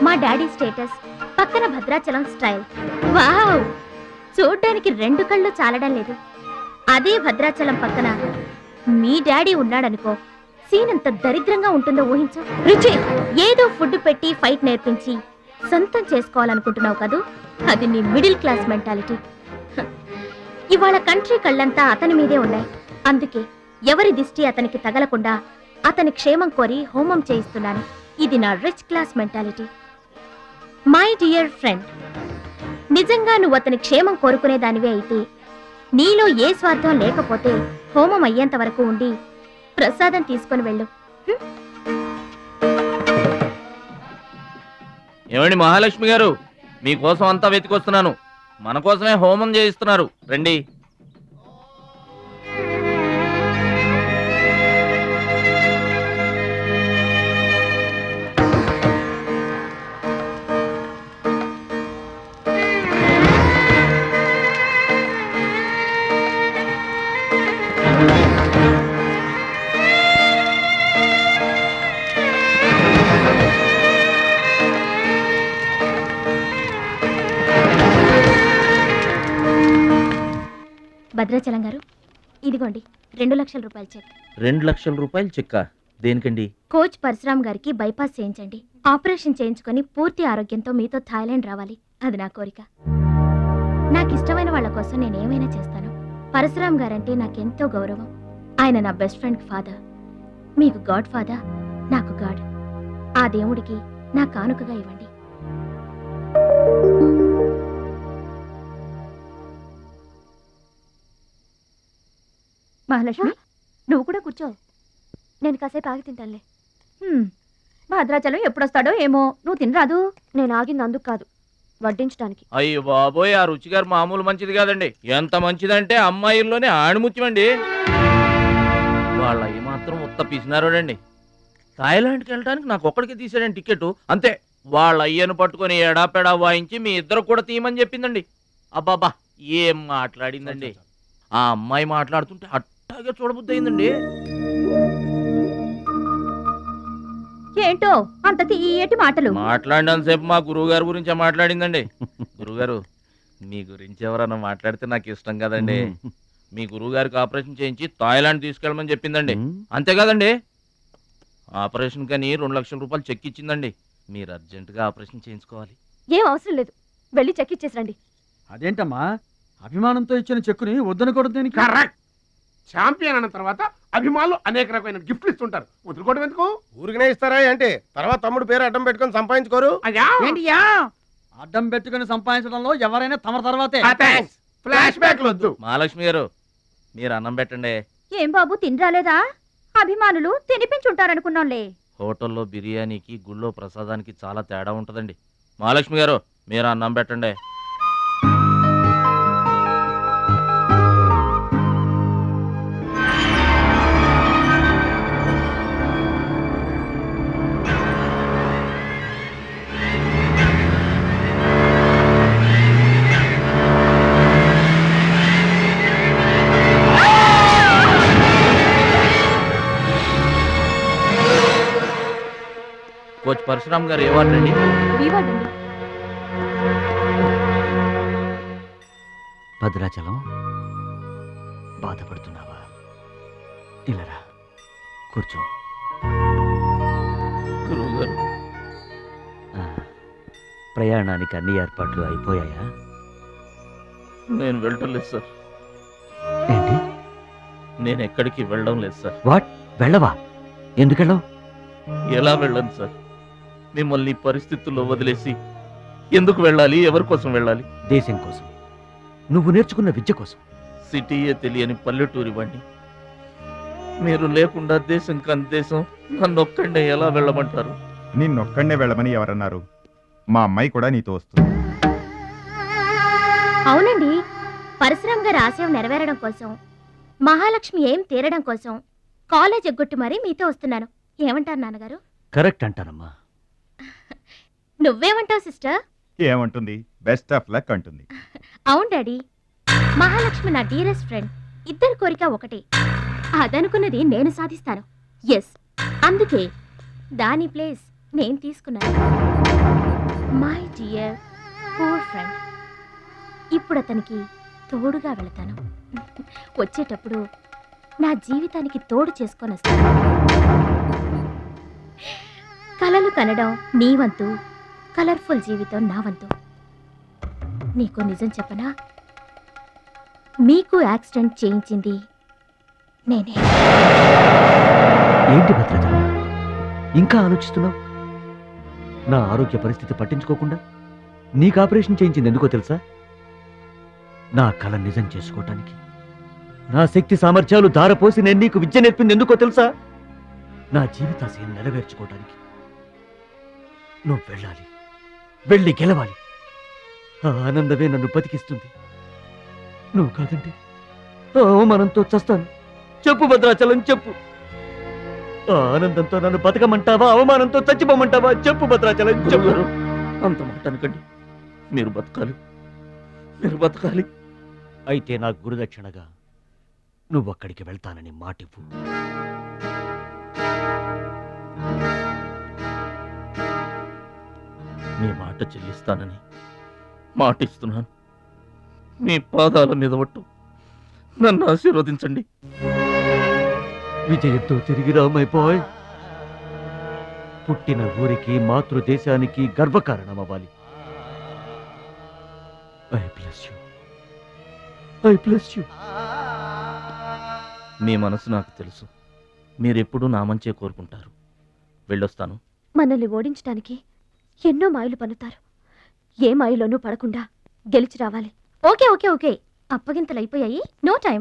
మా daddy status పక్కన Bhadrachalam style. Wow, చూడ్డానికి రెండు కళ్ళు చాలడం లేదు. అదే భద్రాచలం పక్కన మీ డాడీ ఉన్నాడనుకో, సీన్ ఎంత దరిద్రంగా ఉంటుందో ఊహించు. రుచి ఏదో ఫుడ్ పెట్టి ఫైట్ నేర్పించి సొంతం చేసుకోవాలనుకుంటున్నావు కదూ, అది నీ మిడిల్ క్లాస్ మెంటాలిటీ. ఇవాళ కంట్రీ కళ్ళంతా అతని మీదే ఉన్నాయి. అందుకే ఎవరి దిష్టి అతనికి తగలకుండా అతని క్షేమం కోరి హోమం చేయిస్తున్నాను. ఇది నా rich class mentality. My dear friend, నిజంగా నువ్వు అతని క్షేమం కోరుకునేదానివే అయితే నీలో ఏ స్వార్థం లేకపోతే హోమం అయ్యేంత వరకు ఉండి ప్రసాదం తీసుకొని వెళ్ళు. ఏమండి మహాలక్ష్మి గారు, మీకోసం అంతా వెతికొస్తున్నాను. మన కోసమే హోమం చేయిస్తున్నారు, రండి. భద్రాచలం గారు, ఇదిగోండి 2 లక్షల రూపాయల చెక్. 2 లక్షల రూపాయలు చెక్కా? దేనికండి? కోచ్ పరశురామ్ గారికి బైపాస్ చేయించండి. ఆపరేషన్ చేయించుకొని పూర్తి ఆరోగ్యంతో మీతో థాయిలాండ్ రావాలి. అది నా కోరిక. నాకు ఇష్టమైన వాళ్ళ కోసం నేనేమైనా చేస్తాను. పరశురామ్ గారంటే నాకెంతో గౌరవం. ఆయన నా బెస్ట్ ఫ్రెండ్ ఫాదర్. మీకు గాడ్ ఫాదర్, నాకు గాడ్. ఆ దేవుడికి నా కానుకగా ఇవ్వండి. మహాలక్ష్మి, నువ్వు కూడా కూర్చో. నేను కాసేపు ఆగి తింటానులే. భద్రాచలం ఎప్పుడొస్తాడో ఏమో, నువ్వు తినరాదు. నేను ఆగింది అందుకు కాదు, వడ్డించడానికి. అయ్యో బాబోయ్, ఆ రుచి గారు మామూలు మంచిది కాదండి. ఎంత మంచిదంటే అమ్మాయిల్లోనే ఆణిముత్యమండి. వాళ్ళ ఏమాత్రం ఉత్త పిసినారోడండి. థాయిలాండ్కి వెళ్ళడానికి నాకు ఒక్కడికి తీసాడండి టికెట్, అంతే. వాళ్ళ అయ్యను పట్టుకొని ఎడాపెడా వాయించి మీ ఇద్దరు కూడా తీయమని చెప్పిందండి. అబ్బాబా, ఏం మాట్లాడిందండి. ఆ అమ్మాయి మాట్లాడుతుంటే అట్టాగే చూడబుద్ధి అయిందండి. ఏంటో అంత తీయటి మాటలు మాట్లాడినంతసేపు మా గురువు గారి గురించే మాట్లాడిందండి. గురుగారు, మీ గురించి ఎవరన్నా మాట్లాడితే నాకు ఇష్టం కదండి. మీ గురువు గారికి ఆపరేషన్ చేయించి థాయిలాండ్ తీసుకెళ్ళమని చెప్పిందండి. అంతే కదండి? ఆపరేషన్ కని 2 లక్షల రూపాయలు చెక్ ఇచ్చిందండి. మీరు అర్జెంటుగా ఆపరేషన్ చేయించుకోవాలి. ఏం అవసరం లేదు, వెళ్ళి చెక్ ఇచ్చేసరండి. అదేంటమ్మా, అభిమానంతో ఇచ్చిన చెక్కుని వద్దనకూడదు. కరెక్ట్. ఛాంపియన్ అన్న తర్వాత అభిమానులు అనేక రకమైన గిఫ్ట్లు ఇస్తుంటారు. వదులుకోవడం ఎందుకు? ఊరికనే ఇస్తారా అంటే తర్వాత తమ్ముడు పేరు అడ్డం పెట్టుకొని సంపాదించుకోరు. అడ్డం పెట్టుకుని సంపాదించడంలో ఎవరైనా తమ తర్వాతే. ఫ్లాష్ బ్యాక్ వద్దు. మహాలక్ష్మి గారు, మీరు అన్నం పెట్టండి. ఏం బాబు, తినరాలేదా? అభిమానులు తినిపించుంటారనుకున్నాంలే. హోటల్లో బిర్యానీకి గుళ్ళో ప్రసాదానికి చాలా తేడా ఉంటుందండి. మహాలక్ష్మి గారు, మీరు అన్నం పెట్టండి. కోచ్ పరశురామ్ గారు ఏ వార్డు అండి? భద్రాచలం, బాధపడుతున్నావా? ఇలారా కూర్చో. గురువు గారు, ప్రయాణానికి అన్ని ఏర్పాట్లు అయిపోయాయా? నేను వెళ్ళటం లేదు సార్. ఏంటి? నేను ఎక్కడికి వెళ్ళడం లేదు సార్. వాట్? వెళ్ళవా? ఎందుకెళ్ళవు? ఎలా వెళ్ళను సార్? మిమ్మల్ని పరిస్థితుల్లో వదిలేసి ఎందుకు వెళ్ళాలి? ఎవరి కోసం వెళ్ళాలి? దేశం కోసం, నువ్వు నేర్చుకున్న విద్య కోసం. సిటీయే తెలియని పల్లెటూరి వాణ్ణి. మీరు లేకుండా దేశం కాని దేశం నన్నొక్కడే ఎలా వెళ్ళమంటారు? నిన్నొక్కడే వెళ్ళమని ఎవరన్నారు? మా అమ్మాయి కూడా నీతో వస్తుంది. అవునండి, పరశురామ్ గారి ఆశయం నెరవేరడం కోసం, మహాలక్ష్మి ఏం తీరడం కోసం కాలేజ్ ఎగ్గొట్టి మరీ మీతో వస్తున్నాను. ఏమంటారు నాన్నగారు? కరెక్ట్ అంటానమ్మా. నువ్వేమంటావు సిస్టర్? ఏమంటుంది? బెస్ట్ ఆఫ్ లక్ అంటుంది. అవును డాడీ, మహాలక్ష్మి నా డియరెస్ట్ ఫ్రెండ్. ఇద్దరి కోరిక ఒకటే. అదనుకున్నది నేను సాధిస్తాను. ఎస్, అందుకే దాని ప్లేస్ నేను తీసుకున్నాను. My dear poor friend. ఇప్పుడు అతనికి తోడుగా వెళతాను. వచ్చేటప్పుడు నా జీవితానికి తోడు చేసుకొని వస్తాను. కలలు కనడం నీ వంతు, కలర్ఫుల్ జీవితం నా వంతు. నీకు నిజం చెప్పనా, మీకు యాక్సిడెంట్ చేయించింది నేనే. ఏంటి భద్రాచలం ఇంకా ఆలోచిస్తున్నావు? నా ఆరోగ్య పరిస్థితి పట్టించుకోకుండా నీకు ఆపరేషన్ చేయించింది ఎందుకో తెలుసా? నా కళ నిజం చేసుకోవటానికి. నా శక్తి సామర్థ్యాలు ధారపోసి నేను నీకు విద్య నేర్పింది ఎందుకో తెలుసా? నా జీవితాశయం నెరవేర్చుకోవటానికి. నువ్వు వెళ్ళాలి, వెళ్ళి గెలవాలి. ఆ ఆనందమే నన్ను బతికిస్తుంది. నువ్వు కాదంటే ఆ అవమానంతో చస్తాను. చెప్పు భద్రాచలం, చెప్పు. ఆ ఆనందంతో నన్ను బతకమంటావా, అవమానంతో చచ్చిపోమంటావా? చెప్పు భద్రాచలం, చెప్పు. గురుగారు, అంత మాట అనకండి. మీరు బతకాలి, మీరు బతకాలి. అయితే నా గురుదక్షిణగా నువ్వు అక్కడికి వెళ్తానని మాటివ్వు. మీ మాట చెల్లిస్తానని మాటిస్తున్నాను. మీ పాదాల మీద ఒట్టు. నన్ను ఆశీర్వదించండి. విజయంతో తిరిగి రా మై బాయ్. పుట్టిన ఊరికి, మాతృదేశానికి గర్వకారణమవ్వాలి. I bless you, I bless you. మీ మనసు నాకు తెలుసు. మీరెప్పుడూ నా మంచే కోరుకుంటారు. వెళ్ళొస్తాను. మనల్ని ఓడించడానికి ఎన్నో మాయలు పన్నుతారు. ఏ మాయలోనూ పడకుండా గెలిచి రావాలి. ఓకే ఓకే ఓకే, అప్పగింతలు అయిపోయాయి. No time.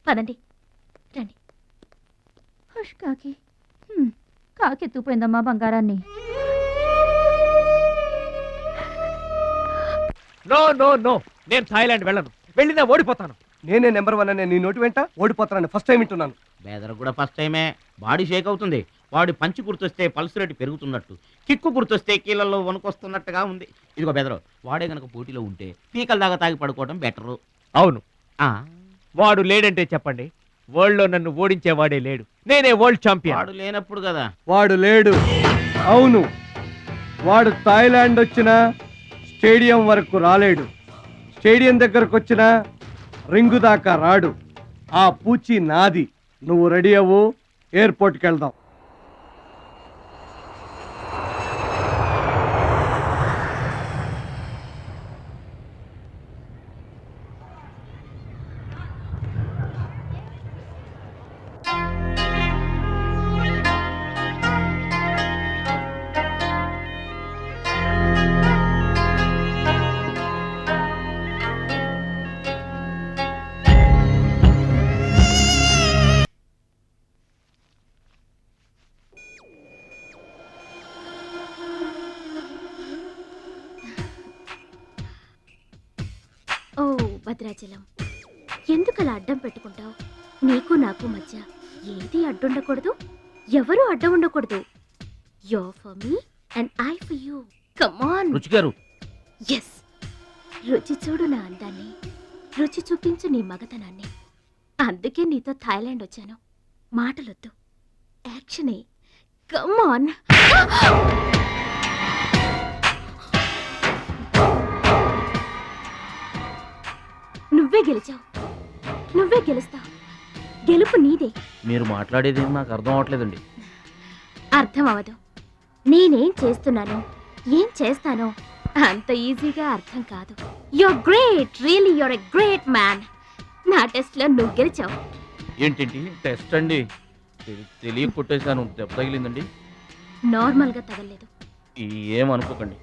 పదండి, రండి. హుష్ కాకి. కాకెత్తుపోయిందమ్మా బంగారాన్ని. నో నో నో, నేను థాయిలాండ్ వెళ్ళను. వెళ్ళినా ఓడిపోతాను. నేనే నెంబర్ 1 అనే నీ నోటి వెంట ఓడిపోతానని ఫస్ట్ టైం వింటున్నాను. బేదర్ కూడా ఫస్ట్ టైమే. బాడీ షేక్ అవుతుంది. వాడి పంచి గుర్తొస్తే పల్స్ రేటు పెరుగుతున్నట్టు, కిక్కు గుర్తొస్తే కీళ్ళల్లో వణుకొస్తున్నట్టుగా ఉంది. ఇదిగో బెదరు, వాడే గనక పోటీలో ఉంటే పీకల దాకా తాగి పడుకోవడం బెటరు. అవును, ఆ, వాడు లేడంటే చెప్పండి. వరల్డ్ లో నన్ను ఓడించేవాడే లేడు. నేనే వరల్డ్ ఛాంపియన్. వాడు లేనప్పుడు కదా. వాడు లేడు. అవును, వాడు థాయిలాండ్ వచ్చినా స్టేడియం వరకు రాలేడు. స్టేడియం దగ్గరకు వచ్చినా రింగు దాకా రాడు. ఆ పూచి నాది. నువ్వు రెడీ అవ్వు, ఎయిర్పోర్ట్కి వెళ్దాం. ఓ భద్రాచలం, ఎందుకలా అడ్డం పెట్టుకుంటావు? నీకు నాకు మధ్య ఏది అడ్డుండకూడదు, ఎవరు అడ్డం ఉండకూడదు. You for me and I for you. Come on. రుచి గారు, ఎస్, రుచి చూడు నా అందాన్ని, రుచి చూపించు నీ మగతనాన్ని. అందుకే నీతో థాయిలాండ్ వచ్చాను. మాటలొద్దు, యాక్షనే. Come on. నువ్వే గెలిచావు, నువ్వే గెలుస్తావు. గెలుపు నీదే. మీరు మాట్లాడేది నాకు అర్థం అవట్లేదండి. అర్థం అవదు. నేనేం చేస్తున్నానో, ఏం చేస్తానో అంత ఈజీగా అర్థం కాదు. You're great, really you're a great man. నా టెస్ట్లో నువ్వు గెలిచావు. ఏంటండి టెస్ట్ అండి? తెలియ కొట్టేశాను. దెబ్బ తగిలిందండి. నార్మల్గా తగలేదు. ఏమనుకోకండి.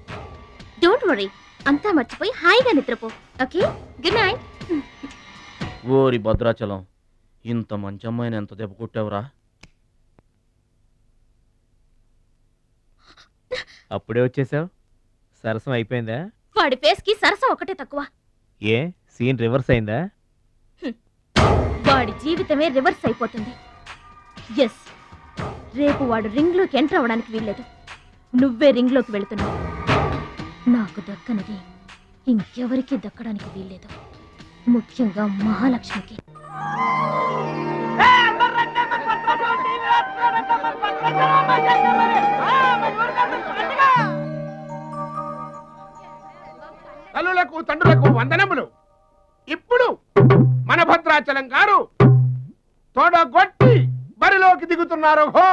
డోంట్ వరీ, అంతా మర్చిపోయి హాయిగా నిద్రపో. Okay, good night. ఓరి భద్రాచలం, ఇంత మంచి అమ్మాయిని ఎంత దెబ్బ కొట్టావురా? అప్పుడే వచ్చేసావు. సరసం అయిపోయిందా? వాడి ఫేస్ కి సరసం ఒకటే తక్కువ. ఏ సీన్ రివర్స్ అయిందా? వాడి జీవితమే రివర్స్ అయిపోతుంది. ఎస్, రేపు వాడు రింగ్ లోకి ఎంటర్ అవ్వడానికి వీల్లేదు. నువ్వే రింగ్ లోకి వెళుతున్నావు. నాకు దక్కనిది ఇంకెవరికి దక్కడానికి వీల్లేదు, ముఖ్యంగా మహాలక్ష్మికి. తల్లులకు తండ్రులకు వందనములు. ఇప్పుడు మన భద్రాచలం గారు తోడగొట్టి బరిలోకి దిగుతున్నారు. హో